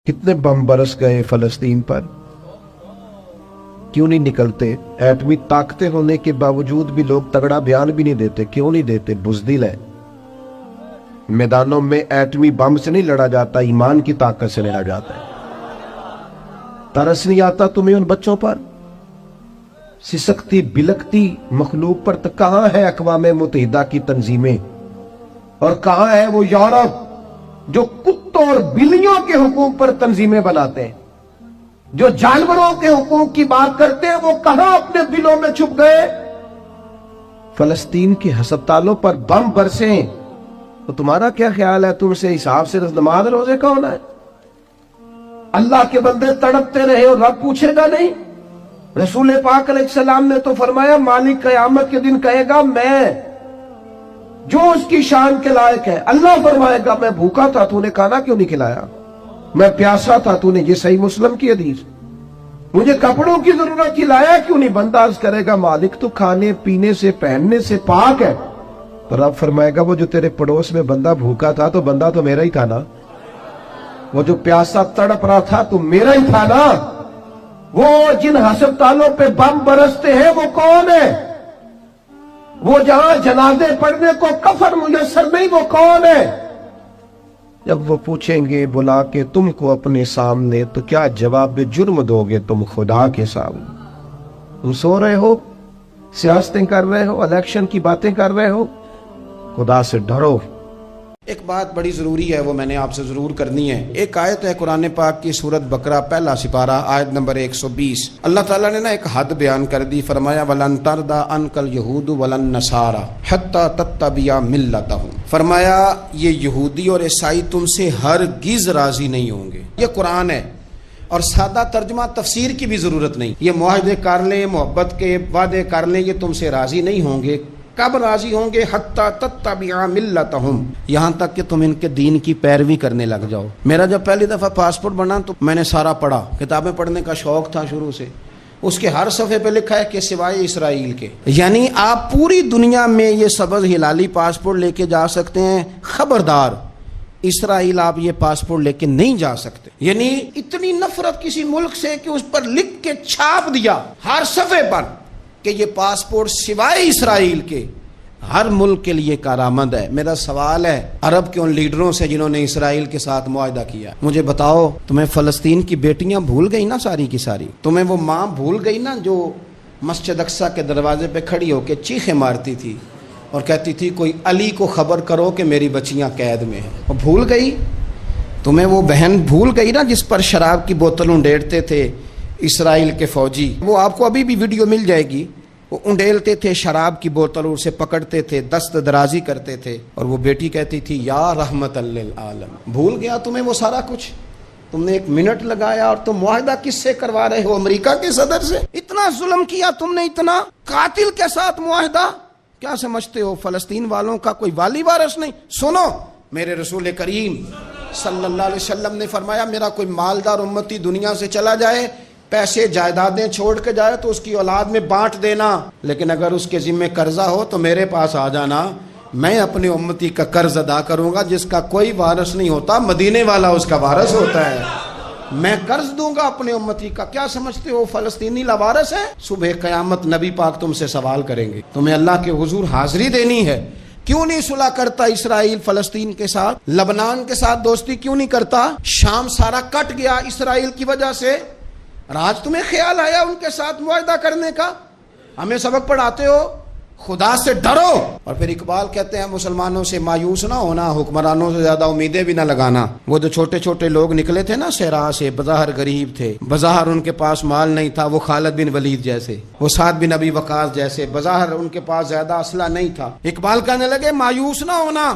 کتنے بم برس گئے فلسطین پر، کیوں نہیں نکلتے؟ ایٹمی طاقتیں ہونے کے باوجود بھی لوگ تگڑا بیان بھی نہیں دیتے. کیوں نہیں دیتے؟ بزدل ہے. میدانوں میں ایٹمی بم سے نہیں لڑا جاتا، ایمان کی طاقت سے لڑا جاتا ہے. ترس نہیں آتا تمہیں ان بچوں پر؟ سسکتی بلکتی مخلوق پر. تو کہاں ہے اقوام متحدہ کی تنظیمیں، اور کہاں ہے وہ یورپ جو کتوں اور بلیوں کے حقوق پر تنظیمیں بناتے ہیں، جو جانوروں کے حقوق کی بات کرتے ہیں؟ وہ کہاں اپنے دلوں میں چھپ گئے؟ فلسطین کے ہسپتالوں پر بم برسیں تو تمہارا کیا خیال ہے؟ تم سے حساب سے نماز روزے کا ہونا ہے؟ اللہ کے بندے تڑپتے رہے اور رب پوچھے گا نہیں؟ رسول پاک علیہ السلام نے تو فرمایا مالک قیامت کے دن کہے گا میں جو اس کی شان کے لائق ہے. اللہ فرمائے گا میں بھوکا تھا تو نے کھانا کیوں نہیں کھلایا، میں پیاسا تھا تو نے، یہ صحیح مسلم کی حدیث، مجھے کپڑوں کی ضرورت تھی لایا کیوں نہیں؟ بندہ عرض کرے گا مالک تو کھانے پینے سے پہننے سے پاک ہے. تو رب فرمائے گا وہ جو تیرے پڑوس میں بندہ بھوکا تھا تو بندہ تو میرا ہی تھا نا، وہ جو پیاسا تڑپ رہا تھا تو میرا ہی تھا نا. وہ جن ہسپتالوں پہ بم برستے ہیں وہ کون ہے؟ وہ جہاں جنازے پڑھنے کو کفن میسر نہیں، وہ کون ہے؟ جب وہ پوچھیں گے بلا کے تم کو اپنے سامنے تو کیا جواب جرم دو گے تم خدا کے سامنے؟ تم سو رہے ہو، سیاستیں کر رہے ہو، الیکشن کی باتیں کر رہے ہو. خدا سے ڈرو. ایک بات بڑی ضروری ہے، وہ میں نے آپ سے ضرور کرنی ہے. ایک آیت ہے قرآن پاک کی سورت بقرہ پہلا سپارہ آیت نمبر 120. اللہ تعالیٰ نے ایک حد بیان کر دی. فرمایا وَلَن تَرْضَىٰ عَنْكَ الْيَهُودُ وَلَا النَّصَارَىٰ حَتَّىٰ تَتَّبِعَ مِلَّتَهُمْ. فرمایا یہ یہودی اور عیسائی تم سے ہرگز راضی نہیں ہوں گے. یہ قرآن ہے اور سادہ ترجمہ تفسیر کی بھی ضرورت نہیں. یہ معاہدے کر لیں، محبت کے وعدے کر لیں، یہ تم سے راضی نہیں ہوں گے. کب راضی ہوں گے؟ حتی تتبع ملتہم، یہاں تک کہ تم ان کے دین کی پیروی کرنے لگ جاؤ. میرا جب پہلی دفعہ پاسپورٹ بنا تو میں نے سارا پڑھا، کتابیں پڑھنے کا شوق تھا شروع سے. اس کے ہر صفحے پہ لکھا ہے کہ سوائے اسرائیل کے. یعنی آپ پوری دنیا میں یہ سبز ہلالی پاسپورٹ لے کے جا سکتے ہیں، خبردار اسرائیل آپ یہ پاسپورٹ لے کے نہیں جا سکتے. یعنی اتنی نفرت کسی ملک سے کہ اس پر لکھ کے چھاپ دیا ہر صفحے پر کہ یہ پاسپورٹ سوائے اسرائیل کے ہر ملک کے لیے کارآمد ہے. میرا سوال ہے عرب کے ان لیڈروں سے جنہوں نے اسرائیل کے ساتھ معاہدہ کیا، مجھے بتاؤ تمہیں فلسطین کی بیٹیاں بھول گئی نا ساری کی ساری؟ تمہیں وہ ماں بھول گئی نا جو مسجد اقصیٰ کے دروازے پہ کھڑی ہو کے چیخیں مارتی تھی اور کہتی تھی کوئی علی کو خبر کرو کہ میری بچیاں قید میں ہیں؟ وہ بھول گئی؟ تمہیں وہ بہن بھول گئی نا جس پر شراب کی بوتل انڈیڑتے تھے اسرائیل کے فوجی؟ وہ آپ کو ابھی بھی ویڈیو مل جائے گی. وہ انڈیلتے تھے شراب کی بوتل، اسے پکڑتے تھے، دست درازی کرتے تھے، اور وہ بیٹی کہتی تھی یا رحمت للعالم. بھول گیا تمہیں وہ سارا کچھ؟ تم نے 1 منٹ لگایا اور تم معاہدہ کس سے کروا رہے ہو؟ امریکہ کے صدر سے. اتنا ظلم کیا تم نے، اتنا قاتل کے ساتھ معاہدہ. کیا سمجھتے ہو فلسطین والوں کا کوئی والی وارث نہیں؟ سنو، میرے رسول کریم صلی اللہ علیہ وسلم نے فرمایا میرا کوئی مالدار امتی دنیا سے چلا جائے، پیسے جائیدادیں چھوڑ کے جائے تو اس کی اولاد میں بانٹ دینا، لیکن اگر اس کے ذمہ قرضہ ہو تو میرے پاس آ جانا، میں اپنے امتی کا قرض ادا کروں گا. جس کا کوئی وارث نہیں ہوتا مدینے والا اس کا وارث ہوتا ہے. میں قرض دوں گا اپنے امتی کا. کیا سمجھتے ہو فلسطینی لاوارث ہے؟ صبح قیامت نبی پاک تم سے سوال کریں گے. تمہیں اللہ کے حضور حاضری دینی ہے. کیوں نہیں صلح کرتا اسرائیل فلسطین کے ساتھ؟ لبنان کے ساتھ دوستی کیوں نہیں کرتا؟ شام سارا کٹ گیا اسرائیل کی وجہ سے. آج تمہیں خیال آیا ان کے ساتھ معاہدہ کرنے کا؟ ہمیں سبق پڑھاتے ہو، خدا سے ڈرو. اور پھر اقبال کہتے ہیں مسلمانوں سے مایوس نہ ہونا، حکمرانوں سے زیادہ امیدیں بھی نہ لگانا. وہ جو چھوٹے چھوٹے لوگ نکلے تھے نا صحرا سے، بظاہر غریب تھے، بظاہر ان کے پاس مال نہیں تھا، وہ خالد بن ولید جیسے، وہ سعد بن ابی وقاص جیسے، بظاہر ان کے پاس زیادہ اسلحہ نہیں تھا. اقبال کہنے لگے مایوس نہ ہونا،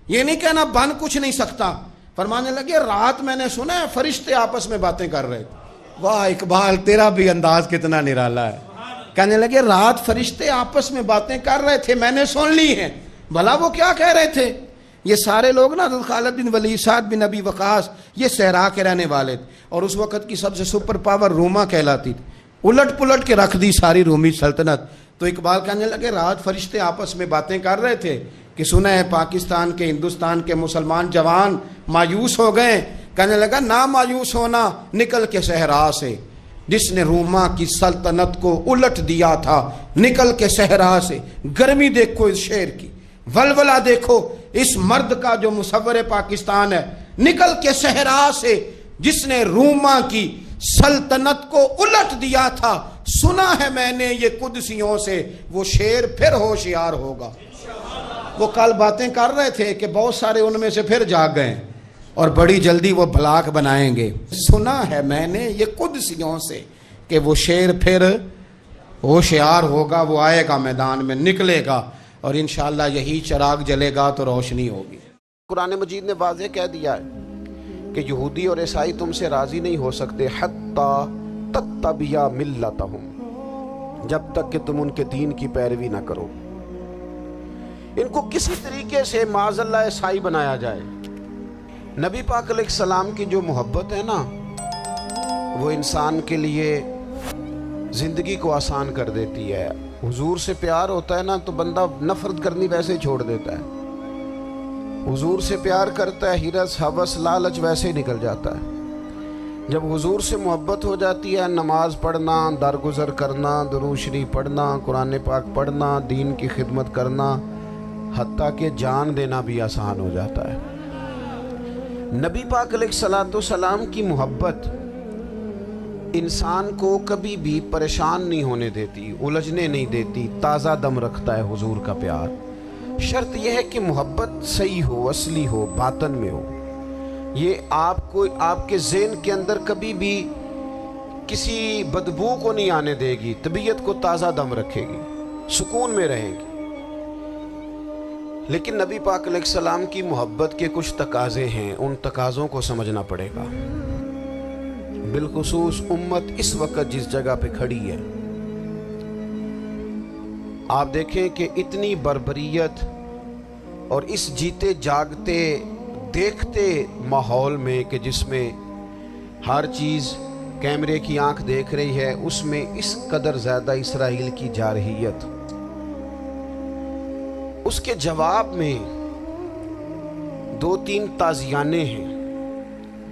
یہ نہیں کہنا بن کچھ نہیں سکتا. فرمانے لگے رات میں نے سنا ہے فرشتے آپس میں باتیں کر رہے تھے. واہ اقبال تیرا بھی انداز کتنا نرالا ہے. کہنے لگے رات فرشتے آپس میں باتیں کر رہے تھے، میں نے سن لی ہیں. بھلا وہ کیا کہہ رہے تھے؟ یہ سارے لوگ نا خالد بن ولید، سعد بن ابی وقاص، یہ صحرا کے رہنے والے تھے، اور اس وقت کی سب سے سپر پاور روما کہلاتی تھی. الٹ پلٹ کے رکھ دی ساری رومی سلطنت. تو اقبال کہنے لگے رات فرشتے آپس میں باتیں کر رہے تھے کہ سنا ہے پاکستان کے، ہندوستان کے مسلمان جوان مایوس ہو گئے. کہنے لگا نہ مایوس ہونا، نکل کے صحرا سے، جس نے روما کی سلطنت کو الٹ دیا تھا، نکل کے صحرا سے۔ گرمی دیکھو اس شعر کی، ولولہ دیکھو اس مرد کا جو مصور پاکستان ہے، نکل کے صحرا سے جس نے روما کی سلطنت کو الٹ دیا تھا، سنا ہے میں نے یہ قدسیوں سے، وہ شیر پھر ہوشیار ہوگا۔ وہ کل باتیں کر رہے تھے کہ بہت سارے ان میں سے پھر جاگ گئے اور بڑی جلدی وہ بلاک بنائیں گے۔ سنا ہے میں نے یہ قدسیوں سے کہ وہ شیر پھر ہوشیار ہوگا، وہ آئے گا میدان میں، نکلے گا، اور انشاءاللہ یہی چراغ جلے گا تو روشنی ہوگی۔ قرآن مجید نے واضح کہہ دیا ہے کہ یہودی اور عیسائی تم سے راضی نہیں ہو سکتے حتی تتبع ملتہم، جب تک کہ تم ان کے دین کی پیروی نہ کرو۔ ان کو کسی طریقے سے معاذ اللہ عیسائی بنایا جائے۔ نبی پاک علیہ السلام کی جو محبت ہے نا، وہ انسان کے لیے زندگی کو آسان کر دیتی ہے۔ حضور سے پیار ہوتا ہے نا تو بندہ نفرت کرنی ویسے ہی چھوڑ دیتا ہے۔ حضور سے پیار کرتا ہے، ہرس ہوس لالچ ویسے ہی نکل جاتا ہے۔ جب حضور سے محبت ہو جاتی ہے، نماز پڑھنا، درگزر کرنا، درود شریف پڑھنا، قرآن پاک پڑھنا، دین کی خدمت کرنا، حتیٰ کہ جان دینا بھی آسان ہو جاتا ہے۔ نبی پاک علیہ السلام کی محبت انسان کو کبھی بھی پریشان نہیں ہونے دیتی، الجھنے نہیں دیتی، تازہ دم رکھتا ہے حضور کا پیار۔ شرط یہ ہے کہ محبت صحیح ہو، اصلی ہو، باطن میں ہو۔ یہ آپ کے ذہن کے اندر کبھی بھی کسی بدبو کو نہیں آنے دے گی، طبیعت کو تازہ دم رکھے گی، سکون میں رہے گی۔ لیکن نبی پاک علیہ السلام کی محبت کے کچھ تقاضے ہیں، ان تقاضوں کو سمجھنا پڑے گا۔ بالخصوص امت اس وقت جس جگہ پہ کھڑی ہے، آپ دیکھیں کہ اتنی بربریت اور اس جیتے جاگتے دیکھتے ماحول میں کہ جس میں ہر چیز کیمرے کی آنکھ دیکھ رہی ہے، اس میں اس قدر زیادہ اسرائیل کی جارحیت، اس کے جواب میں دو تین تازیانے ہیں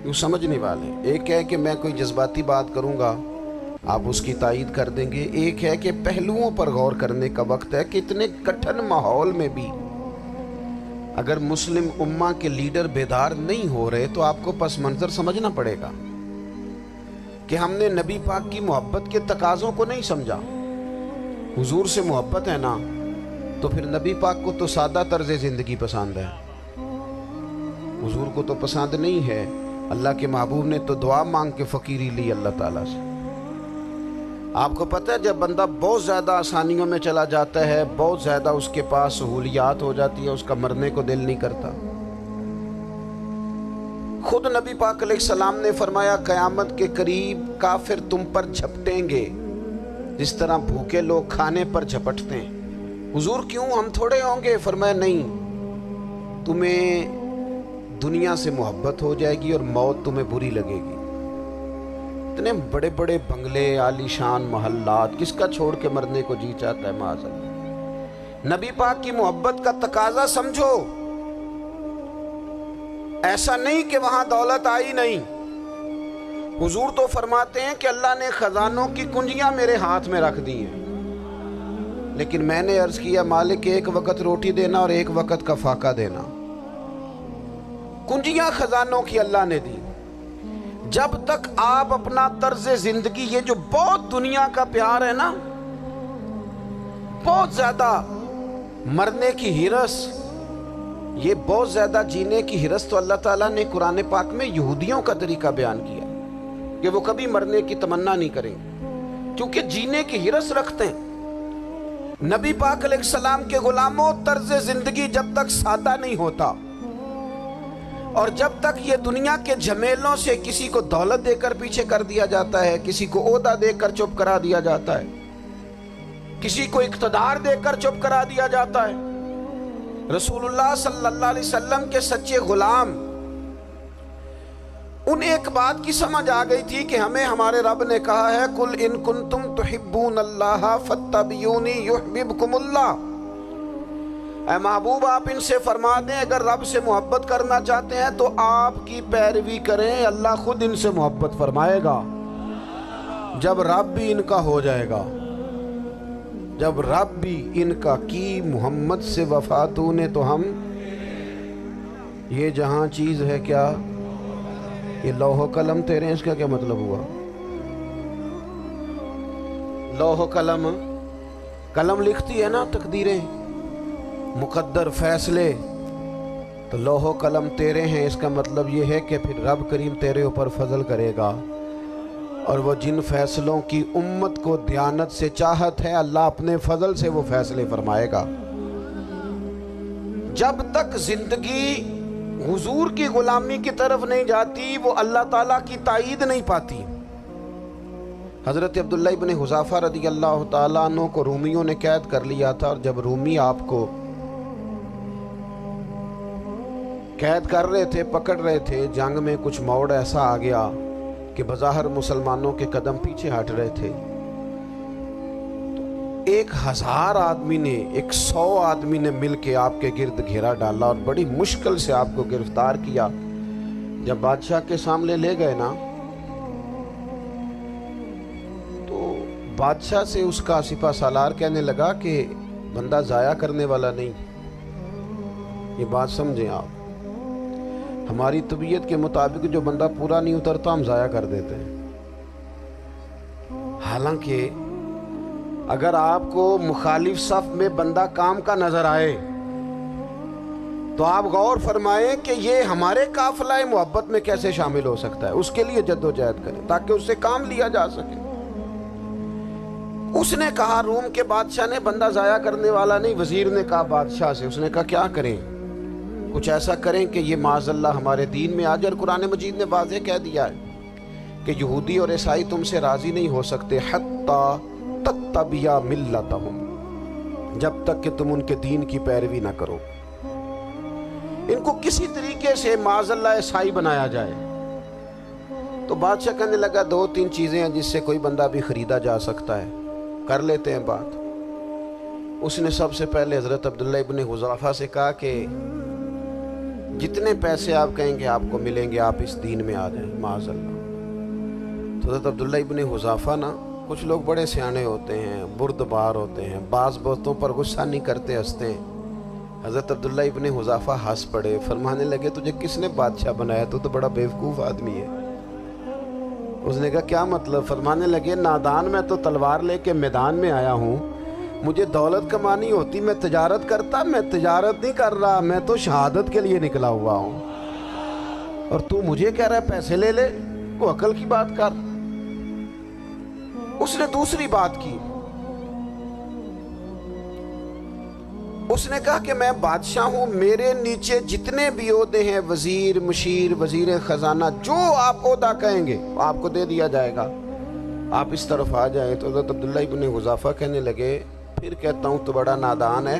یوں سمجھنے والے۔ ایک ہے کہ میں کوئی جذباتی بات کروں گا، آپ اس کی تائید کر دیں گے۔ ایک ہے کہ پہلوؤں پر غور کرنے کا وقت ہے کہ اتنے کٹھن ماحول میں بھی اگر مسلم امہ کے لیڈر بیدار نہیں ہو رہے تو آپ کو پس منظر سمجھنا پڑے گا کہ ہم نے نبی پاک کی محبت کے تقاضوں کو نہیں سمجھا۔ حضور سے محبت ہے نا تو پھر نبی پاک کو تو سادہ طرز زندگی پسند ہے، حضور کو تو پسند نہیں ہے۔ اللہ کے محبوب نے تو دعا مانگ کے فقیری لی اللہ تعالیٰ سے۔ آپ کو پتہ ہے جب بندہ بہت زیادہ آسانیوں میں چلا جاتا ہے، بہت زیادہ اس کے پاس سہولیات ہو جاتی ہے، اس کا مرنے کو دل نہیں کرتا۔ خود نبی پاک علیہ السلام نے فرمایا قیامت کے قریب کافر تم پر جھپٹیں گے جس طرح بھوکے لوگ کھانے پر جھپٹتے ہیں۔ حضور کیوں، ہم تھوڑے ہوں گے؟ فرمایا نہیں، تمہیں دنیا سے محبت ہو جائے گی اور موت تمہیں بری لگے گی۔ اتنے بڑے بڑے بنگلے، عالی شان محلات، کس کا چھوڑ کے مرنے کو جی چاہتا ہے معاذ اللہ۔ نبی پاک کی محبت کا تقاضا سمجھو، ایسا نہیں کہ وہاں دولت آئی نہیں۔ حضور تو فرماتے ہیں کہ اللہ نے خزانوں کی کنجیاں میرے ہاتھ میں رکھ دی ہیں، لیکن میں نے عرض کیا مالک ایک وقت روٹی دینا اور ایک وقت کا فاقہ دینا۔ کنجیاں خزانوں کی اللہ نے دی۔ جب تک آپ اپنا طرز زندگی، یہ جو بہت دنیا کا پیار ہے نا، بہت زیادہ مرنے کی ہرس، یہ بہت زیادہ جینے کی ہرس تو اللہ تعالیٰ نے قرآن پاک میں یہودیوں کا طریقہ بیان کیا کہ وہ کبھی مرنے کی تمنا نہیں کریں کیونکہ جینے کی ہرس رکھتے ہیں۔ نبی پاک علیہ السلام کے غلاموں، طرز زندگی جب تک سادہ نہیں ہوتا اور جب تک یہ دنیا کے جھمیلوں سے کسی کو دولت دے کر پیچھے کر دیا جاتا ہے، کسی کو عہدہ دے کر چپ کرا دیا جاتا ہے، کسی کو اقتدار دے کر چپ کرا دیا جاتا ہے، رسول اللہ صلی اللہ علیہ وسلم کے سچے غلام انہیں ایک بات کی سمجھ آ گئی تھی کہ ہمیں ہمارے رب نے کہا ہے قُلْ إِن كُنْتُمْ تُحِبُّونَ اللَّهَ فَاتَّبِعُونِي يُحْبِبْكُمُ اللَّهُ۔ اے محبوب آپ ان سے فرما دیں اگر رب سے محبت کرنا چاہتے ہیں تو آپ کی پیروی کریں، اللہ خود ان سے محبت فرمائے گا جب رب بھی ان کا ہو جائے گا، جب رب بھی ان کا کی محمد سے وفا تو نے تو ہم یہ جہاں چیز ہے کیا، یہ لوح و قلم تیرے ہیں، اس کا کیا مطلب ہوا؟ لوح و قلم، قلم لکھتی ہے نا تقدیریں، مقدر فیصلے، تو لوح و قلم تیرے ہیں، اس کا مطلب یہ ہے کہ پھر رب کریم تیرے اوپر فضل کرے گا، اور وہ جن فیصلوں کی امت کو دیانت سے چاہت ہے اللہ اپنے فضل سے وہ فیصلے فرمائے گا۔ جب تک زندگی حضور کی غلامی کی طرف نہیں جاتی وہ اللہ تعالیٰ کی تائید نہیں پاتی۔ حضرت عبداللہ ابن حذافہ رضی اللہ تعالیٰ عنہ کو رومیوں نے قید کر لیا تھا، اور جب رومی آپ کو قید کر رہے تھے، پکڑ رہے تھے، جنگ میں کچھ موڑ ایسا آ گیا کہ بظاہر مسلمانوں کے قدم پیچھے ہٹ رہے تھے، 1000 آدمی نے 100 آدمی نے مل کے آپ کے گرد گھیرا ڈالا اور بڑی مشکل سے آپ کو گرفتار کیا۔ جب بادشاہ کے سامنے لے گئے نا تو بادشاہ سے اس کا سپہ سالار کہنے لگا کہ بندہ ضائع کرنے والا نہیں، یہ بات سمجھیں آپ، ہماری طبیعت کے مطابق جو بندہ پورا نہیں اترتا ہم ضائع کر دیتے ہیں۔ حالانکہ اگر آپ کو مخالف صف میں بندہ کام کا نظر آئے تو آپ غور فرمائیں کہ یہ ہمارے قافلہ محبت میں کیسے شامل ہو سکتا ہے، اس کے لیے جد و جہد کریں تاکہ اس سے کام لیا جا سکے۔ اس نے کہا روم کے بادشاہ نے بندہ ضائع کرنے والا نہیں، وزیر نے کہا بادشاہ سے، اس نے کہا کیا کریں، کچھ ایسا کریں کہ یہ معاذ اللہ ہمارے دین میں آ جائے۔ اور قرآن مجید نے واضح کہہ دیا ہے کہ یہودی اور عیسائی تم سے راضی نہیں ہو سکتے حتی تتبع ملتہم، جب تک کہ تم ان کے دین کی پیروی نہ کرو، ان کو کسی طریقے سے معاذ اللہ عیسائی بنایا جائے۔ تو بادشاہ کہنے لگا 2-3 چیزیں ہیں جس سے کوئی بندہ بھی خریدا جا سکتا ہے، کر لیتے ہیں بات۔ اس نے سب سے پہلے حضرت عبداللہ ابن حذافہ سے کہا کہ جتنے پیسے آپ کہیں گے آپ کو ملیں گے، آپ اس دین میں آ جائیں معاذ اللہ۔ تو حضرت عبداللہ ابن حذافہ نا، کچھ لوگ بڑے سیانے ہوتے ہیں، بردبار ہوتے ہیں، بعض باتوں پر غصہ نہیں کرتے، ہنستے ہیں۔ حضرت عبداللہ ابن حذافہ ہنس پڑے، فرمانے لگے تجھے کس نے بادشاہ بنایا، تو بڑا بیوقوف آدمی ہے۔ اس نے کہا کیا مطلب؟ فرمانے لگے نادان، میں تو تلوار لے کے میدان میں آیا ہوں، مجھے دولت کمانی ہوتی میں تجارت کرتا، میں تجارت نہیں کر رہا، میں تو شہادت کے لیے نکلا ہوا ہوں، اور تو مجھے کہہ رہا ہے پیسے لے لے، وہ عقل کی بات کر۔ اس نے دوسری بات کی، اس نے کہا کہ میں بادشاہ ہوں، میرے نیچے جتنے بھی عہدے ہیں، وزیر، مشیر، وزیر خزانہ، جو آپ عہدہ کہیں گے آپ کو دے دیا جائے گا، آپ اس طرف آ جائیں۔ تو حضرت عبداللہ ابن حذافہ کہنے لگے پھر کہتا ہوں تو بڑا نادان ہے۔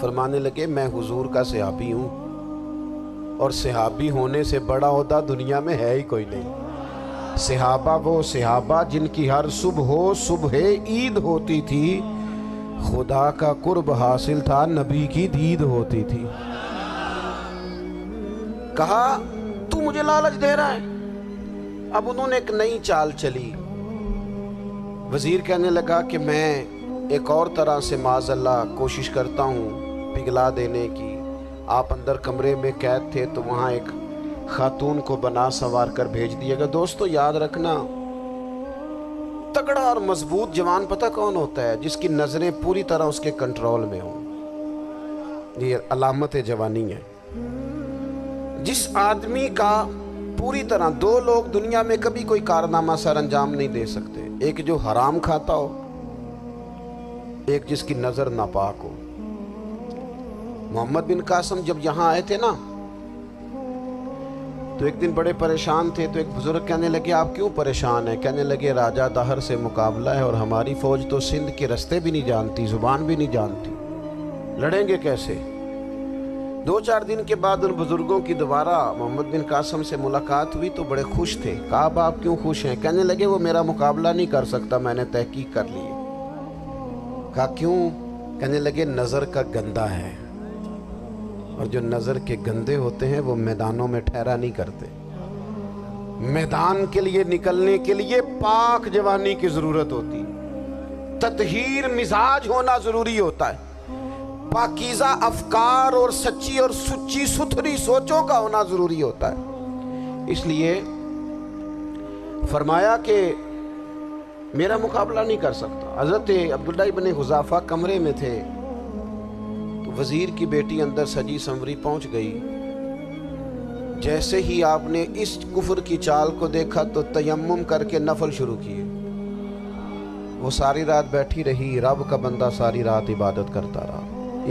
فرمانے لگے میں حضور کا صحابی ہوں، اور صحابی ہونے سے بڑا عہدہ دنیا میں ہے ہی کوئی نہیں۔ صحابہ وہ صحابہ جن کی ہر صبح عید ہوتی تھی، خدا کا قرب حاصل تھا، نبی کی دید ہوتی تھی۔ کہا تو مجھے لالچ دے رہا ہے۔ اب انہوں نے ایک نئی چال چلی۔ وزیر کہنے لگا کہ میں ایک اور طرح سے معاذ اللہ کوشش کرتا ہوں پگھلا دینے کی۔ آپ اندر کمرے میں قید تھے تو وہاں ایک خاتون کو بنا سنوار کر بھیج دیے گا۔ دوستو یاد رکھنا، تگڑا اور مضبوط جوان پتہ کون ہوتا ہے؟ جس کی نظریں پوری طرح اس کے کنٹرول میں ہوں، یہ علامت جوانی ہے۔ جس آدمی کا پوری طرح، 2 لوگ دنیا میں کبھی کوئی کارنامہ سر انجام نہیں دے سکتے، ایک جو حرام کھاتا ہو، ایک جس کی نظر ناپاک ہو۔ محمد بن قاسم جب یہاں آئے تھے نا تو ایک دن بڑے پریشان تھے، تو ایک بزرگ کہنے لگے آپ کیوں پریشان ہیں؟ کہنے لگے راجہ دہر سے مقابلہ ہے، اور ہماری فوج تو سندھ کے رستے بھی نہیں جانتی، زبان بھی نہیں جانتی، لڑیں گے کیسے؟ 2-4 دن کے بعد ان بزرگوں کی دوبارہ محمد بن قاسم سے ملاقات ہوئی تو بڑے خوش تھے۔ کہا اب آپ کیوں خوش ہیں؟ کہنے لگے وہ میرا مقابلہ نہیں کر سکتا، میں نے تحقیق کر لی ہے۔ کہا کیوں؟ کہنے لگے نظر کا گندہ ہے، اور جو نظر کے گندے ہوتے ہیں وہ میدانوں میں ٹھہرا نہیں کرتے۔ میدان کے لیے نکلنے کے لیے پاک جوانی کی ضرورت ہوتی، تطہیر مزاج ہونا ضروری ہوتا ہے، پاکیزہ افکار اور سچی اور سچی ستھری سوچوں کا ہونا ضروری ہوتا ہے۔ اس لیے فرمایا کہ میرا مقابلہ نہیں کر سکتا۔ حضرت عبداللہ ابن حذافہ کمرے میں تھے تو وزیر کی بیٹی اندر سجی سنوری پہنچ گئی۔ جیسے ہی آپ نے اس کفر کی چال کو دیکھا تو تیمم کر کے نفل شروع کیے۔ وہ ساری رات بیٹھی رہی، رب کا بندہ ساری رات عبادت کرتا رہا۔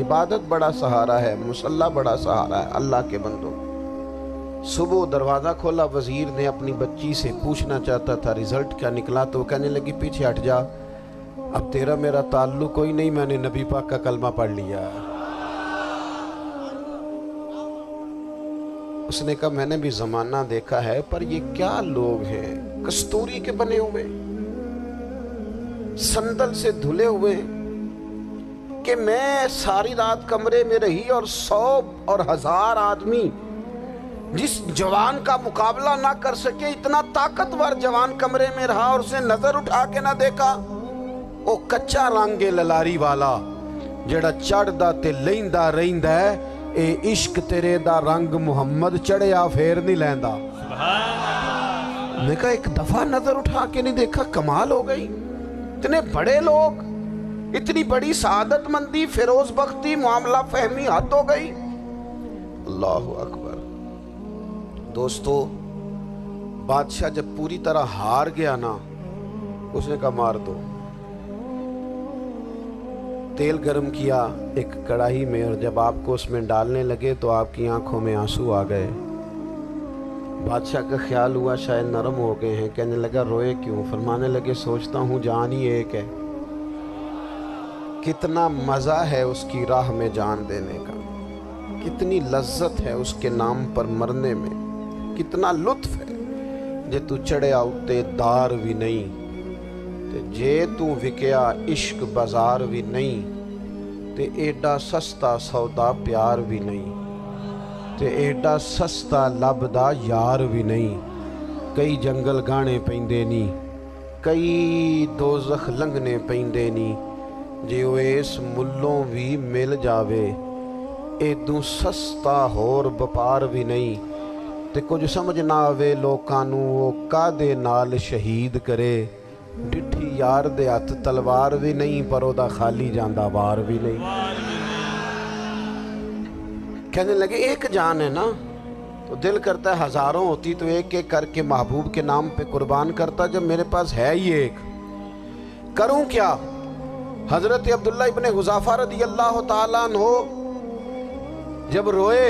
عبادت بڑا سہارا ہے، مصلی بڑا سہارا ہے اللہ کے بندوں۔ صبح دروازہ کھولا، وزیر نے اپنی بچی سے پوچھنا چاہتا تھا رزلٹ کیا نکلا، تو وہ کہنے لگی پیچھے ہٹ جا، اب تیرا میرا تعلق کوئی نہیں، میں نے نبی پاک کا کلمہ پڑھ لیا۔ اس نے کہا میں نے بھی زمانہ دیکھا ہے، پر یہ کیا لوگ ہیں، کستوری کے بنے ہوئے، سندل سے دھلے ہوئے، کہ میں ساری رات کمرے میں رہی اور 100 اور 1000 آدمی جس جوان کا مقابلہ نہ کر سکے، اتنا طاقتور جوان کمرے میں رہا اور اسے نظر اٹھا کے نہ دیکھا۔ او کچا رنگ للاری والا جڑا چڑھدا تے لیندا رہندا ہے، اے عشق تیرے دا رنگ محمد چڑھیا پھیر نہیں لیندا۔ میں کہا ایک دفعہ نظر اٹھا کے نہیں دیکھا، کمال ہو گئی۔ اتنے بڑے لوگ، اتنی بڑی سعادت مندی، فیروز بختی، معاملہ فہمی حد ہو گئی۔ اللہ اکبر۔ دوستو، بادشاہ جب پوری طرح ہار گیا نا، اس نے کہا مار دو۔ تیل گرم کیا ایک کڑاہی میں، اور جب آپ کو اس میں ڈالنے لگے تو آپ کی آنکھوں میں آنسو آ گئے۔ بادشاہ کا خیال ہوا شاید نرم ہو گئے ہیں، کہنے لگا روئے کیوں؟ فرمانے لگے سوچتا ہوں جان ہی ایک ہے، کتنا مزہ ہے اس کی راہ میں جان دینے کا، کتنی لذت ہے اس کے نام پر مرنے میں، کتنا لطف ہے۔ جے تو چڑھیا اتے دار بھی نہیں، تے جے تو وکیا عشق بازار بھی نہیں، تے ایڈا سستا سودا پیار بھی نہیں، تے ایڈا سستا لبدا یار بھی نہیں۔ کئی جنگل گانے پیندے نی، کئی دوزخ لنگنے پیندے نی، جے او اس ملوں بھی مل جاوے، ایدوں سستا ہور بپار بھی نہیں۔ تے کچھ سمجھ نہ آوے لوکاں نوں او کادے نال شہید کرے، ڈٹھی یار دے ہاتھ تلوار بھی نہیں، پر او دا خالی جاندہ وار بھی نہیں۔ کہنے لگے ایک جان ہے نا، تو دل کرتا ہے ہزاروں ہوتی تو ایک ایک کر کے محبوب کے نام پہ قربان کرتا، جب میرے پاس ہے ہی ایک، کروں کیا؟ حضرت عبداللہ ابن حذافہ رضی اللہ تعالیٰ عنہ جب روئے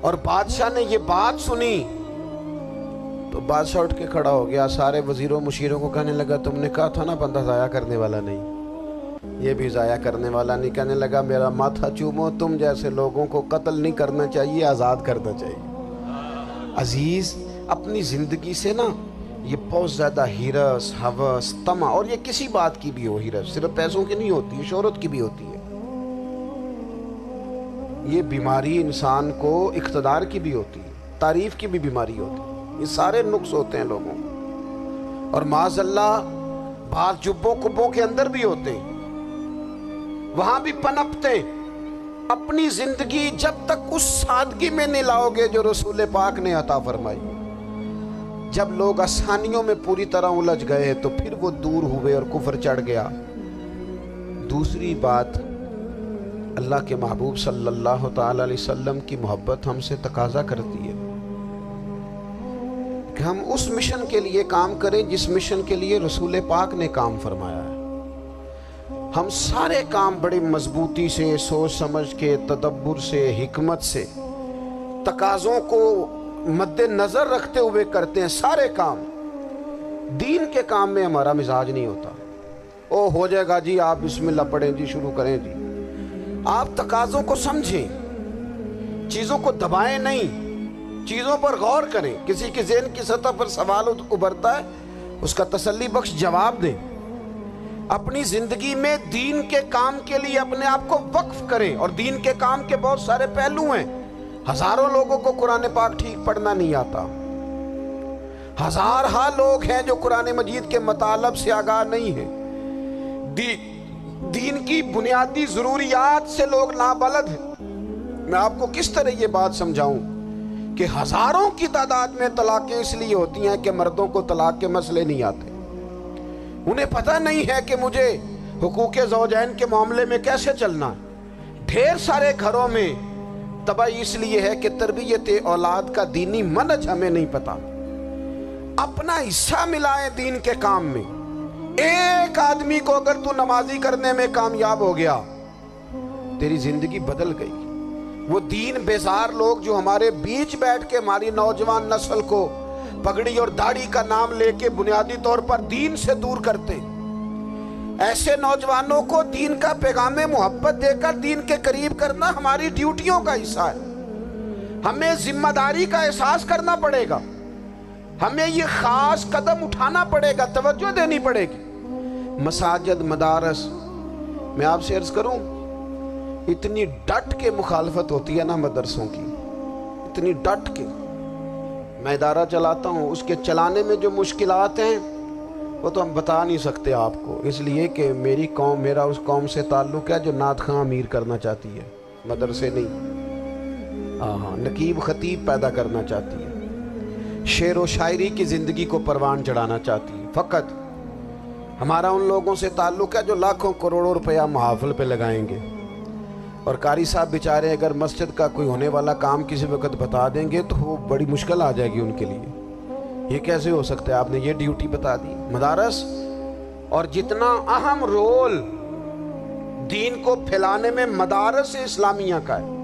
اور بادشاہ نے یہ بات سنی تو بادشاہ اٹھ کے کھڑا ہو گیا، سارے وزیروں مشیروں کو کہنے لگا تم نے کہا تھا نا بندہ ضائع کرنے والا نہیں، یہ بھی ضائع کرنے والا نہیں۔ کہنے لگا میرا ماتھا چومو، تم جیسے لوگوں کو قتل نہیں کرنا چاہیے، آزاد کرنا چاہیے۔ عزیز، اپنی زندگی سے نا یہ بہت زیادہ ہرس، ہوس، طمع، اور یہ کسی بات کی بھی ہو، ہرس صرف پیسوں کی نہیں ہوتی، شہرت کی بھی ہوتی ہے، یہ بیماری انسان کو اقتدار کی بھی ہوتی ہے، تعریف کی بھی بیماری ہوتی ہے، یہ سارے نقص ہوتے ہیں لوگوں، اور معاذ اللہ بعض جبوں کبوں کے اندر بھی ہوتے ہیں، وہاں بھی پنپتے۔ اپنی زندگی جب تک اس سادگی میں نہیں لاؤ گے جو رسول پاک نے عطا فرمائی، جب لوگ آسانیوں میں پوری طرح الجھ گئے تو پھر وہ دور ہوئے اور کفر چڑھ گیا۔ دوسری بات، اللہ کے محبوب صلی اللہ تعالی علیہ وسلم کی محبت ہم سے تقاضا کرتی ہے کہ ہم اس مشن کے لیے کام کریں جس مشن کے لیے رسول پاک نے کام فرمایا ہے۔ ہم سارے کام بڑی مضبوطی سے، سوچ سمجھ کے، تدبر سے، حکمت سے، تقاضوں کو مد نظر رکھتے ہوئے کرتے ہیں سارے کام۔ دین کے کام میں ہمارا مزاج نہیں ہوتا، او ہو جائے گا جی، آپ بسم اللہ پڑھیں جی، شروع کریں جی۔ آپ تقاضوں کو سمجھیں، چیزوں کو دبائیں نہیں، چیزوں پر غور کریں۔ کسی کے ذہن کی سطح پر سوال ابھرتا ہے، اس کا تسلی بخش جواب دیں۔ اپنی زندگی میں دین کے کام کے لیے اپنے آپ کو وقف کریں. اور دین کے کام کے بہت سارے پہلو ہیں. ہزاروں لوگوں کو قرآن پاک ٹھیک پڑھنا نہیں آتا. ہزارہا لوگ ہیں جو قرآن مجید کے مطالب سے آگاہ نہیں ہیں. دین کی بنیادی ضروریات سے لوگ نابلد ہیں. میں آپ کو کس طرح یہ بات سمجھاؤں کہ ہزاروں کی تعداد میں طلاقیں اس لیے ہوتی ہیں کہ مردوں کو طلاق کے مسئلے نہیں آتے. انہیں پتہ نہیں ہے کہ مجھے حقوق زوجین کے معاملے میں کیسے چلنا ہے. ڈھیر سارے گھروں میں تباہی اس لیے ہے کہ تربیت اولاد کا دینی منہج ہمیں نہیں پتا. اپنا حصہ ملائیں دین کے کام میں. ایک آدمی کو اگر تو نمازی کرنے میں کامیاب ہو گیا تیری زندگی بدل گئی. وہ دین بیزار لوگ جو ہمارے بیچ بیٹھ کے ہماری نوجوان نسل کو پگڑی اور داڑھی کا نام لے کے بنیادی طور پر دین سے دور کرتے، ایسے نوجوانوں کو دین کا پیغام محبت دے کر دین کے قریب کرنا ہماری ڈیوٹیوں کا حصہ ہے. ہمیں ذمہ داری کا احساس کرنا پڑے گا. ہمیں یہ خاص قدم اٹھانا پڑے گا، توجہ دینی پڑے گی. مساجد، مدارس، میں آپ سے عرض کروں اتنی ڈٹ کے مخالفت ہوتی ہے نا مدرسوں کی، اتنی ڈٹ کے. میں ادارہ چلاتا ہوں، اس کے چلانے میں جو مشکلات ہیں وہ تو ہم بتا نہیں سکتے آپ کو، اس لیے کہ میری قوم، میرا اس قوم سے تعلق ہے جو نعت خواں امیر کرنا چاہتی ہے، مدرسے نہیں. ہاں نقیب خطیب پیدا کرنا چاہتی ہے، شعر و شاعری کی زندگی کو پروان چڑھانا چاہتی ہے. فقط ہمارا ان لوگوں سے تعلق ہے جو لاکھوں کروڑوں روپیہ محافل پہ لگائیں گے. اور قاری صاحب بیچارے اگر مسجد کا کوئی ہونے والا کام کسی وقت بتا دیں گے تو وہ بڑی مشکل آ جائے گی ان کے لیے. یہ کیسے ہو سکتا ہے، آپ نے یہ ڈیوٹی بتا دی. مدارس اور جتنا اہم رول دین کو پھیلانے میں مدارس اسلامیہ کا ہے،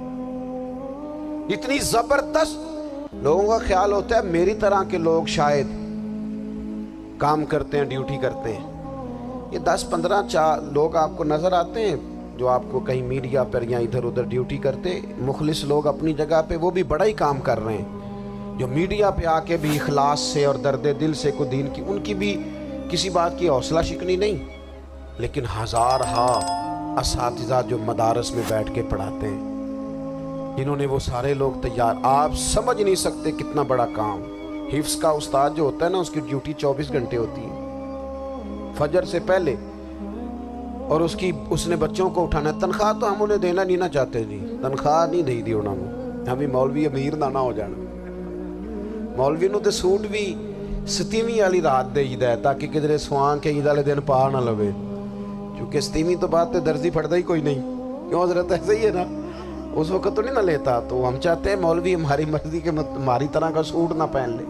اتنی زبردست. لوگوں کا خیال ہوتا ہے میری طرح کے لوگ شاید کام کرتے ہیں، ڈیوٹی کرتے ہیں. یہ 10-15 لوگ آپ کو نظر آتے ہیں جو آپ کو کہیں میڈیا پر یا ادھر ادھر ڈیوٹی کرتے. مخلص لوگ اپنی جگہ پہ وہ بھی بڑا ہی کام کر رہے ہیں، جو میڈیا پہ آ کے بھی اخلاص سے اور درد دل سے کو دین کی، ان کی بھی کسی بات کی حوصلہ شکنی نہیں. لیکن ہزارہا اساتذہ جو مدارس میں بیٹھ کے پڑھاتے ہیں، جنہوں نے وہ سارے لوگ تیار، آپ سمجھ نہیں سکتے کتنا بڑا کام. حفظ کا استاد جو ہوتا ہے نا، اس کی ڈیوٹی 24 گھنٹے ہوتی ہے فجر سے پہلے، اور اس نے بچوں کو اٹھانا ہے. تنخواہ تو ہم انہیں دینا نہیں نہ چاہتے جی، تنخواہ نہیں دے دی انہوں نے. ہمیں مولوی امیر نہ ہو جانا. مولوی نو تے سوٹ بھی 27ویں والی رات دے ہی ہے تاکہ کدھر سوان کے عید والے دن پا نہ لوے، کیونکہ 27ویں تو بعد تے درزی پھڑتا ہی کوئی نہیں. کیوں حضرت ایسے ہی ہے نا، اس وقت تو نہیں نہ لیتا. تو ہم چاہتے ہیں مولوی ہماری مرضی کے ہماری طرح کا سوٹ نہ پہن لے.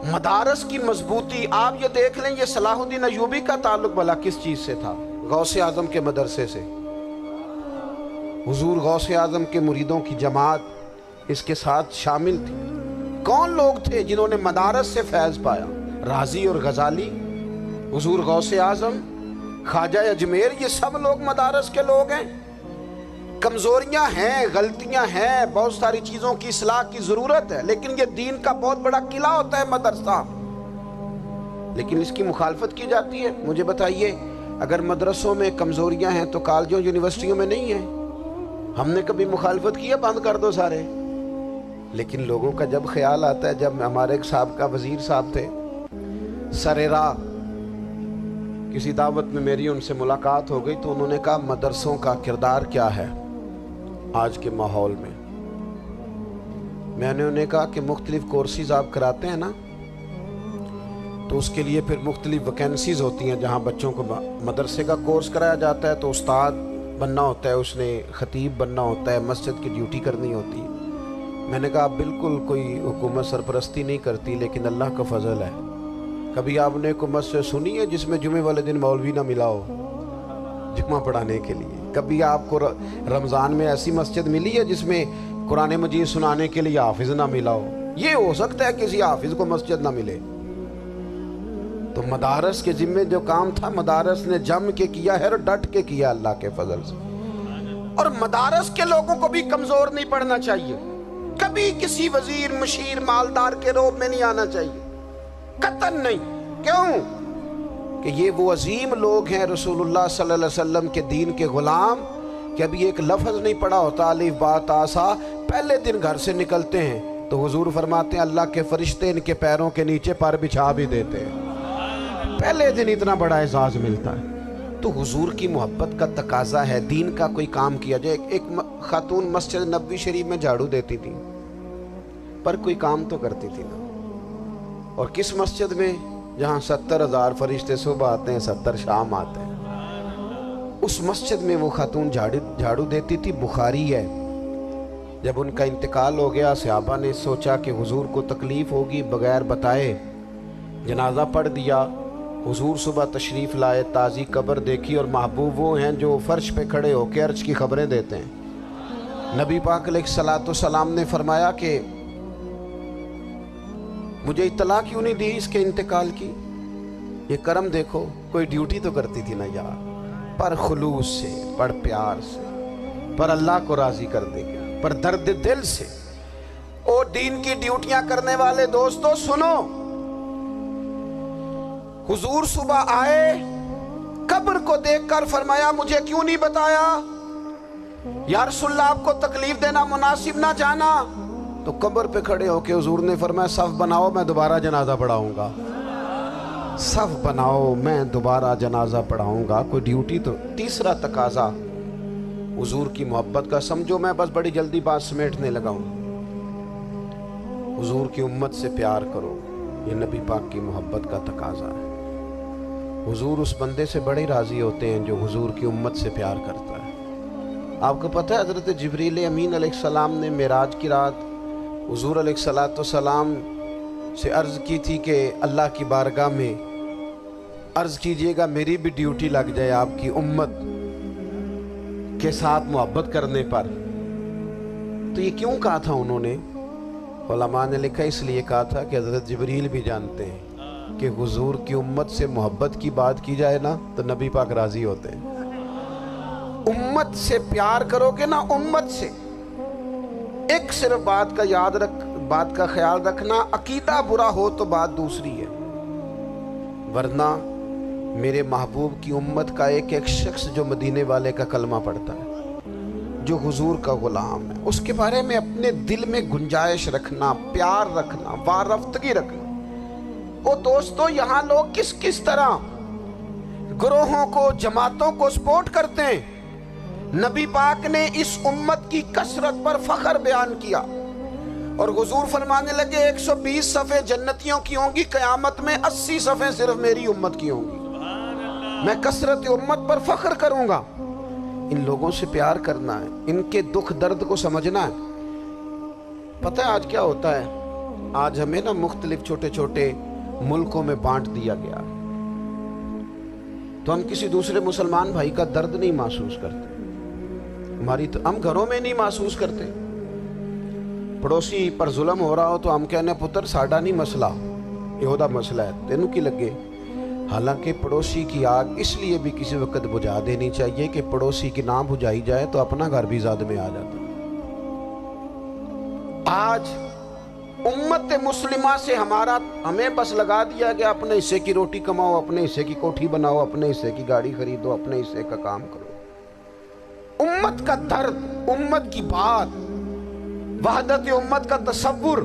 مدارس کی مضبوطی آپ یہ دیکھ لیں، یہ صلاح الدین ایوبی کا تعلق بھلا کس چیز سے تھا؟ غوث اعظم کے مدرسے سے. حضور غوث اعظم کے مریدوں کی جماعت اس کے ساتھ شامل تھی. کون لوگ تھے جنہوں نے مدارس سے فیض پایا؟ رازی اور غزالی، حضور غوث اعظم، خواجہ اجمیر، یہ سب لوگ مدارس کے لوگ ہیں. کمزوریاں ہیں، غلطیاں ہیں، بہت ساری چیزوں کی اصلاح کی ضرورت ہے، لیکن یہ دین کا بہت بڑا قلعہ ہوتا ہے مدرسہ. لیکن اس کی مخالفت کی جاتی ہے. مجھے بتائیے، اگر مدرسوں میں کمزوریاں ہیں تو کالجوں یونیورسٹیوں میں نہیں ہیں؟ ہم نے کبھی مخالفت کی ہے بند کر دو سارے؟ لیکن لوگوں کا جب خیال آتا ہے، جب ہمارے ایک سابقہ وزیر صاحب تھے سر راہ، کسی دعوت میں میری ان سے ملاقات ہو گئی تو انہوں نے کہا مدرسوں کا کردار کیا ہے آج کے ماحول میں. میں نے انہیں کہا کہ مختلف کورسز آپ کراتے ہیں نا، تو اس کے لیے پھر مختلف ویکینسیز ہوتی ہیں جہاں بچوں کو مدرسے کا کورس کرایا جاتا ہے تو استاد بننا ہوتا ہے، اس نے خطیب بننا ہوتا ہے، مسجد کی ڈیوٹی کرنی ہوتی ہے. میں نے کہا بالکل کوئی حکومت سرپرستی نہیں کرتی، لیکن اللہ کا فضل ہے. کبھی آپ نے کوئی مسجد سنی ہے جس میں جمعے والے دن مولوی نہ ملا ہو جمعہ پڑھانے کے لیے؟ کبھی آپ کو رمضان میں ایسی مسجد ملی ہے جس میں قرآن مجید سنانے کے لیے حافظ نہ ملا ہو؟ یہ ہو سکتا ہے کسی حافظ کو مسجد نہ ملے. تو مدارس کے ذمے جو کام تھا مدارس نے جم کے کیا ہے اور ڈٹ کے کیا اللہ کے فضل سے. اور مدارس کے لوگوں کو بھی کمزور نہیں پڑنا چاہیے، کبھی کسی وزیر، مشیر، مالدار کے روب میں نہیں آنا چاہیے، قطعاً نہیں. کیوں؟ کہ یہ وہ عظیم لوگ ہیں رسول اللہ صلی اللہ علیہ وسلم کے دین کے غلام کہ ابھی ایک لفظ نہیں پڑھا ہوتا الف با تا سا، پہلے دن گھر سے نکلتے ہیں تو حضور فرماتے ہیں اللہ کے فرشتے ان کے پیروں کے نیچے پر بچھا بھی دیتے ہیں، پہلے دن اتنا بڑا اعزاز ملتا ہے۔ تو حضور کی محبت کا تقاضا ہے، دین کا کوئی کام کیا جائے۔ ایک خاتون مسجد نبوی شریف میں جھاڑو دیتی تھی پر کوئی کام تو کرتی تھی نا، اور کس مسجد میں؟ جہاں 70,000 فرشتے صبح آتے ہیں 70 شام آتے ہیں، اس مسجد میں وہ خاتون جھاڑو دیتی تھی۔ بخاری ہے، جب ان کا انتقال ہو گیا صحابہ نے سوچا کہ حضور کو تکلیف ہوگی، بغیر بتائے جنازہ پڑھ دیا۔ حضور صبح تشریف لائے، تازی قبر دیکھی، اور محبوب وہ ہیں جو فرش پہ کھڑے ہو کے عرش کی خبریں دیتے ہیں۔ نبی پاک علیہ الصلوۃ والسلام نے فرمایا کہ مجھے اطلاع کیوں نہیں دی اس کے انتقال کی؟ یہ کرم دیکھو، کوئی ڈیوٹی تو کرتی تھی نا یار، پر خلوص سے، پر پیار سے، پر اللہ کو راضی کر دے گا، پر درد دل سے۔ اور دین کی ڈیوٹیاں کرنے والے دوستو سنو، حضور صبح آئے، قبر کو دیکھ کر فرمایا مجھے کیوں نہیں بتایا؟ یا رسول اللہ آپ کو تکلیف دینا مناسب نہ جانا؟ تو قبر پہ کھڑے ہو کے حضور نے فرمایا صف بناؤ میں دوبارہ جنازہ پڑھاؤں گا، صف بناؤ میں دوبارہ جنازہ پڑھاؤں گا۔ کوئی ڈیوٹی تو۔ تیسرا تقاضا حضور کی محبت کا، سمجھو میں بس بڑی جلدی بات سمیٹنے لگا ہوں۔ حضور کی امت سے پیار کرو، یہ نبی پاک کی محبت کا تقاضا ہے۔ حضور اس بندے سے بڑے راضی ہوتے ہیں جو حضور کی امت سے پیار کرتا ہے۔ آپ کو پتہ ہے حضرت جبریل امین علیہ السلام نے معراج کی رات حضور علیہ الصلوۃ والسلام سے عرض کی تھی کہ اللہ کی بارگاہ میں عرض کیجئے گا میری بھی ڈیوٹی لگ جائے آپ کی امت کے ساتھ محبت کرنے پر۔ تو یہ کیوں کہا تھا انہوں نے؟ علماء نے لکھا اس لیے کہا تھا کہ حضرت جبریل بھی جانتے ہیں کہ حضور کی امت سے محبت کی بات کی جائے نا تو نبی پاک راضی ہوتے ہیں۔ امت سے پیار کرو گے نا، امت سے۔ ایک صرف بات کا خیال رکھنا، عقیدہ برا ہو تو بات دوسری ہے، ورنہ میرے محبوب کی امت کا ایک ایک شخص جو مدینے والے کا کلمہ پڑھتا ہے، جو حضور کا غلام ہے، اس کے بارے میں اپنے دل میں گنجائش رکھنا، پیار رکھنا، وارفتگی رکھنا۔ او دوستو یہاں لوگ کس طرح گروہوں کو، جماعتوں کو سپورٹ کرتے ہیں۔ نبی پاک نے اس امت کی کثرت پر فخر بیان کیا، اور حضور فرمانے لگے 120 صفیں جنتیوں کی ہوں گی، قیامت میں 80 صفیں صرف میری امت کی ہوں گی۔ میں کثرت امت پر فخر کروں گا۔ ان لوگوں سے پیار کرنا ہے، ان کے دکھ درد کو سمجھنا ہے۔ پتہ ہے آج کیا ہوتا ہے؟ آج ہمیں نا مختلف چھوٹے چھوٹے ملکوں میں بانٹ دیا گیا، تو ہم کسی دوسرے مسلمان بھائی کا درد نہیں محسوس کرتے، ہم گھروں میں نہیں محسوس کرتے۔ پڑوسی پر ظلم ہو رہا ہو تو ہم کہنے پتر ساڈا نہیں مسئلہ، یہ مسئلہ ہے، تینوں کی لگے۔ حالانکہ پڑوسی کی آگ اس لیے بھی کسی وقت بجھا دینی چاہیے کہ پڑوسی کی نہ بجھائی جائے تو اپنا گھر بھی زاد میں آ جاتا۔ آج امت مسلمہ سے ہمیں بس لگا دیا گیا اپنے حصے کی روٹی کماؤ، اپنے حصے کی کوٹھی بناؤ، اپنے حصے کی گاڑی خریدو، اپنے حصے کا کام کرو۔ امت کا درد، امت کی بات، وحدت امت کا تصور،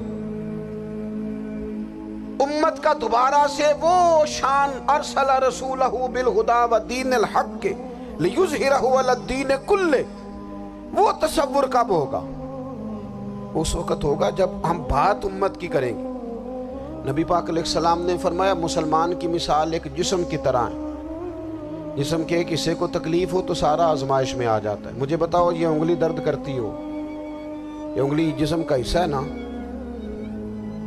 امت کا دوبارہ سے وہ شان ارسل رسولہ بالہدی ودین الحق لیظہرہ علی الدین کلہ، وہ تصور کب ہوگا؟ اس وقت ہوگا جب ہم بات امت کی کریں گے۔ نبی پاک علیہ السلام نے فرمایا مسلمان کی مثال ایک جسم کی طرح ہے، جسم کے ایک حصے کو تکلیف ہو تو سارا آزمائش میں آ جاتا ہے۔ مجھے بتاؤ یہ انگلی درد کرتی ہو، یہ انگلی جسم کا حصہ ہے نا،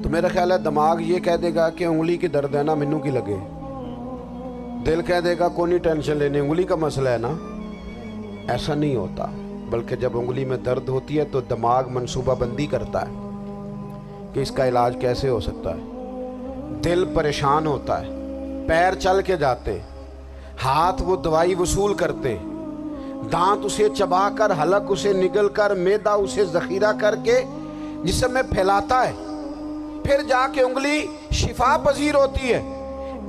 تو میرا خیال ہے دماغ یہ کہہ دے گا کہ انگلی کی درد ہے نا مینوں کی لگے، دل کہہ دے گا کوئی نہیں ٹینشن لینے، انگلی کا مسئلہ ہے نا۔ ایسا نہیں ہوتا، بلکہ جب انگلی میں درد ہوتی ہے تو دماغ منصوبہ بندی کرتا ہے کہ اس کا علاج کیسے ہو سکتا ہے، دل پریشان ہوتا ہے، پیر چل کے جاتے، ہاتھ وہ دوائی وصول کرتے، دانت اسے چبا کر، حلق اسے نگل کر، معدہ اسے ذخیرہ کر کے جسم میں پھیلاتا ہے، پھر جا کے انگلی شفا پذیر ہوتی ہے۔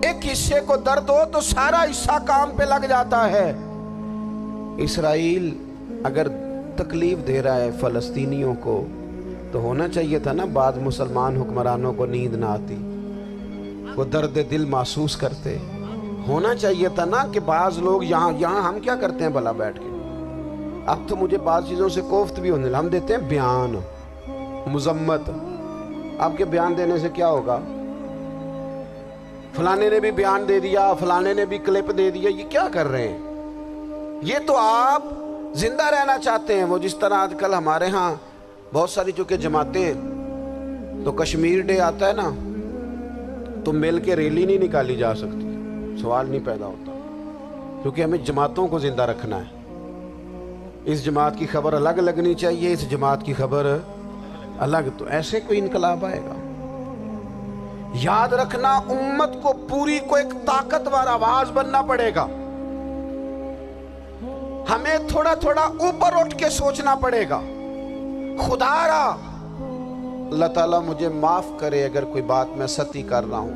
ایک حصے کو درد ہو تو سارا حصہ کام پہ لگ جاتا ہے۔ اسرائیل اگر تکلیف دے رہا ہے فلسطینیوں کو تو ہونا چاہیے تھا نا بعض مسلمان حکمرانوں کو نیند نہ آتی، وہ درد دل محسوس کرتے۔ ہونا چاہیے تھا نا کہ بعض لوگ یہاں ہم کیا کرتے ہیں بھلا بیٹھ کے، اب تو مجھے بعض چیزوں سے کوفت بھی ہونے لگا، ہم دیتے ہیں بیان مذمت۔ آپ کے بیان دینے سے کیا ہوگا؟ فلانے نے بھی بیان دے دیا، فلانے نے بھی کلپ دے دیا، یہ کیا کر رہے ہیں؟ یہ تو آپ زندہ رہنا چاہتے ہیں۔ وہ جس طرح آج کل ہمارے ہاں بہت ساری چونکہ جماعتیں ہیں، تو کشمیر ڈے آتا ہے نا تو مل کے ریلی نہیں نکالی جا سکتی، سوال نہیں پیدا ہوتا، کیونکہ ہمیں جماعتوں کو زندہ رکھنا ہے۔ اس جماعت کی خبر الگ لگنی چاہیے، اس جماعت کی خبر الگ، تو ایسے کوئی انقلاب آئے گا؟ یاد رکھنا امت کو پوری کو ایک طاقتور آواز بننا پڑے گا، ہمیں تھوڑا تھوڑا اوپر اٹھ کے سوچنا پڑے گا۔ خدا را اللہ تعالیٰ مجھے معاف کرے اگر کوئی بات میں ستی کر رہا ہوں،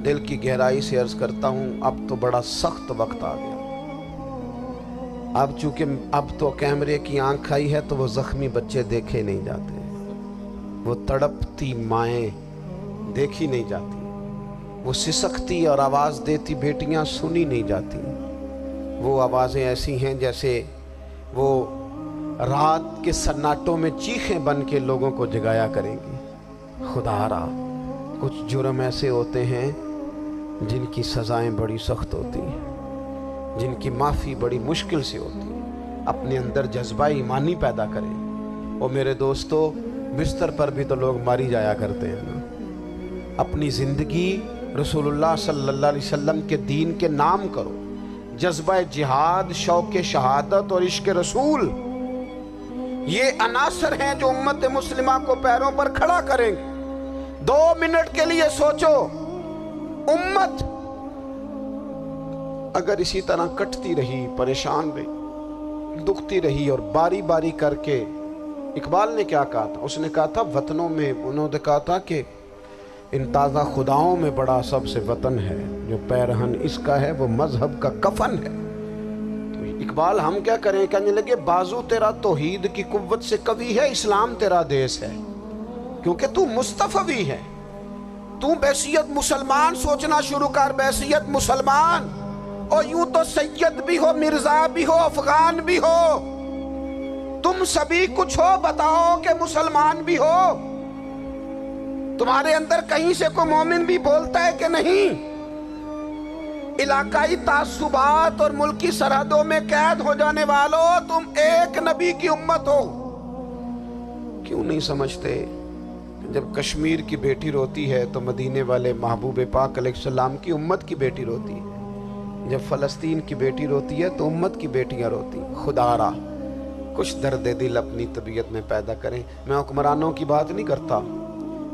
دل کی گہرائی سے عرض کرتا ہوں اب تو بڑا سخت وقت آ گیا۔ اب چونکہ اب تو کیمرے کی آنکھ آئی ہے تو وہ زخمی بچے دیکھے نہیں جاتے، وہ تڑپتی مائیں دیکھی نہیں جاتی، وہ سسکتی اور آواز دیتی بیٹیاں سنی نہیں جاتی۔ وہ آوازیں ایسی ہیں جیسے وہ رات کے سناٹوں میں چیخیں بن کے لوگوں کو جگایا کریں گی۔ خدا را کچھ جرم ایسے ہوتے ہیں جن کی سزائیں بڑی سخت ہوتی ہیں، جن کی معافی بڑی مشکل سے ہوتی ہے۔ اپنے اندر جذبہ ایمانی پیدا کریں۔ اور میرے دوستو بستر پر بھی تو لوگ ماری جایا کرتے ہیں نا۔ اپنی زندگی رسول اللہ صلی اللہ علیہ وسلم کے دین کے نام کرو۔ جذبہ جہاد، شوق شہادت اور عشق رسول، یہ عناصر ہیں جو امت مسلمہ کو پیروں پر کھڑا کریں گے۔ 2 منٹ کے لیے سوچو، امت اگر اسی طرح کٹتی رہی، پریشان رہی، دکھتی رہی اور باری باری کر کے، اقبال نے کیا کہا تھا؟ اس نے کہا تھا وطنوں میں، انہوں نے کہا تھا کہ ان تازہ خداؤں میں بڑا سب سے وطن ہے، جو پیرہن اس کا ہے وہ مذہب کا کفن ہے۔ تو اقبال ہم کیا کریں؟ کہنے لگے بازو تیرا توحید کی قوت سے قوی ہے، اسلام تیرا دیس ہے، کیونکہ تو مصطفی ہے۔ تو بحیثیت مسلمان سوچنا شروع کر، بحیثیت مسلمان، اور یوں تو سید بھی ہو، مرزا بھی ہو، افغان بھی ہو، تم سبھی کچھ ہو، بتاؤ کہ مسلمان بھی ہو۔ تمہارے اندر کہیں سے کوئی مومن بھی بولتا ہے کہ نہیں؟ علاقائی تعصبات اور ملکی سرحدوں میں قید ہو جانے والوں، تم ایک نبی کی امت ہو۔ کیوں نہیں سمجھتے جب کشمیر کی بیٹی روتی ہے تو مدینے والے محبوب پاک علیہ السلام کی امت کی بیٹی روتی ہے، جب فلسطین کی بیٹی روتی ہے تو امت کی بیٹیاں روتی ہیں۔ خدا را کچھ درد دل اپنی طبیعت میں پیدا کریں۔ میں حکمرانوں کی بات نہیں کرتا،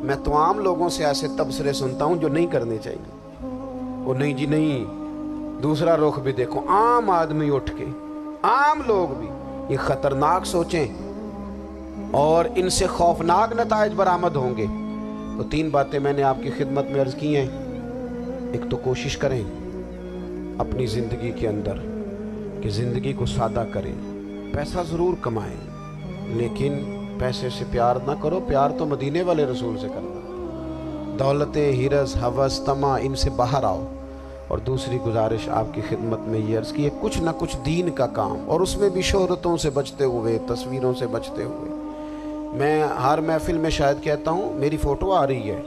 میں تو عام لوگوں سے ایسے تبصرے سنتا ہوں جو نہیں کرنے چاہیے۔ وہ نہیں جی نہیں، دوسرا رخ بھی دیکھو، عام آدمی اٹھ کے، عام لوگ بھی یہ خطرناک سوچیں اور ان سے خوفناک نتائج برآمد ہوں گے۔ تو 3 باتیں میں نے آپ کی خدمت میں عرض کی ہیں۔ ایک تو کوشش کریں اپنی زندگی کے اندر کہ زندگی کو سادہ کریں، پیسہ ضرور کمائیں لیکن پیسے سے پیار نہ کرو، پیار تو مدینے والے رسول سے کرنا۔ دولتیں، ہرس، ہوس، طمع، ان سے باہر آؤ۔ اور دوسری گزارش آپ کی خدمت میں یہ عرض کی ہے، کچھ نہ کچھ دین کا کام، اور اس میں بھی شہرتوں سے بچتے ہوئے، تصویروں سے بچتے ہوئے۔ میں ہر محفل میں شاید کہتا ہوں میری فوٹو آ رہی ہے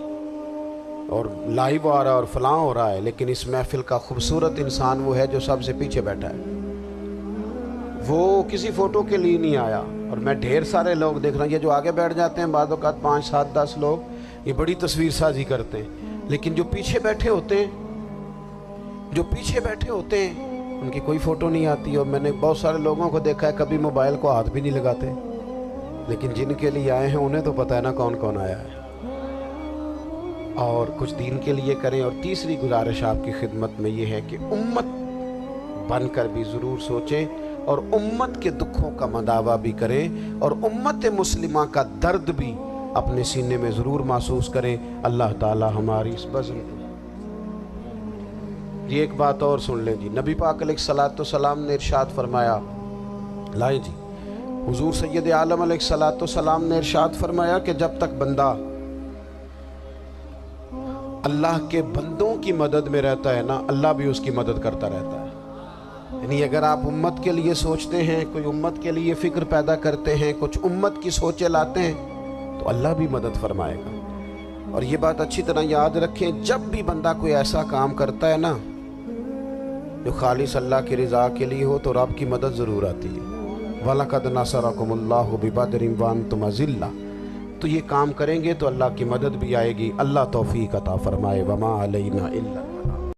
اور لائیو آ رہا ہے اور فلاں ہو رہا ہے، لیکن اس محفل کا خوبصورت انسان وہ ہے جو سب سے پیچھے بیٹھا ہے، وہ کسی فوٹو کے لیے نہیں آیا۔ اور میں ڈھیر سارے لوگ دیکھ رہا ہوں، یہ جو آگے بیٹھ جاتے ہیں بعض اوقات 5، 7، 10 لوگ، یہ بڑی تصویر سازی کرتے ہیں، لیکن جو پیچھے بیٹھے ہوتے ہیں ان کی کوئی فوٹو نہیں آتی۔ اور میں نے بہت سارے لوگوں کو دیکھا ہے کبھی موبائل کو ہاتھ بھی نہیں لگاتے، لیکن جن کے لیے آئے ہیں انہیں تو پتہ ہے نا کون کون آیا ہے۔ اور کچھ دین کے لیے کریں۔ اور تیسری گزارش آپ کی خدمت میں یہ ہے کہ امت بن کر بھی ضرور سوچیں اور امت کے دکھوں کا مداوع بھی کریں، اور امت مسلمہ کا درد بھی اپنے سینے میں ضرور محسوس کریں۔ اللہ تعالی ہماری اس بزم کو جی ایک بات اور سن لیں جی، نبی پاک علیہ الصلوۃ والسلام نے ارشاد فرمایا، لائیں جی، حضور سید عالم علیہ الصلوۃ والسلام نے ارشاد فرمایا کہ جب تک بندہ اللہ کے بندوں کی مدد میں رہتا ہے نا، اللہ بھی اس کی مدد کرتا رہتا ہے۔ یعنی اگر آپ امت کے لیے سوچتے ہیں، کوئی امت کے لیے فکر پیدا کرتے ہیں، کچھ امت کی سوچیں لاتے ہیں، تو اللہ بھی مدد فرمائے گا۔ اور یہ بات اچھی طرح یاد رکھیں، جب بھی بندہ کوئی ایسا کام کرتا ہے نا جو خالص اللہ کی رضا کے لیے ہو، تو رب کی مدد ضرور آتی ہے۔ وَلَقَدْ نَصَرَكُمُ اللَّهُ بِبَدْرٍ وَأَنْتُمْ أَذِلَّةٌ، تو یہ کام کریں گے تو اللہ کی مدد بھی آئے گی۔ اللہ توفیق عطا فرمائے۔ وَمَا عَلَيْنَا إِلَّا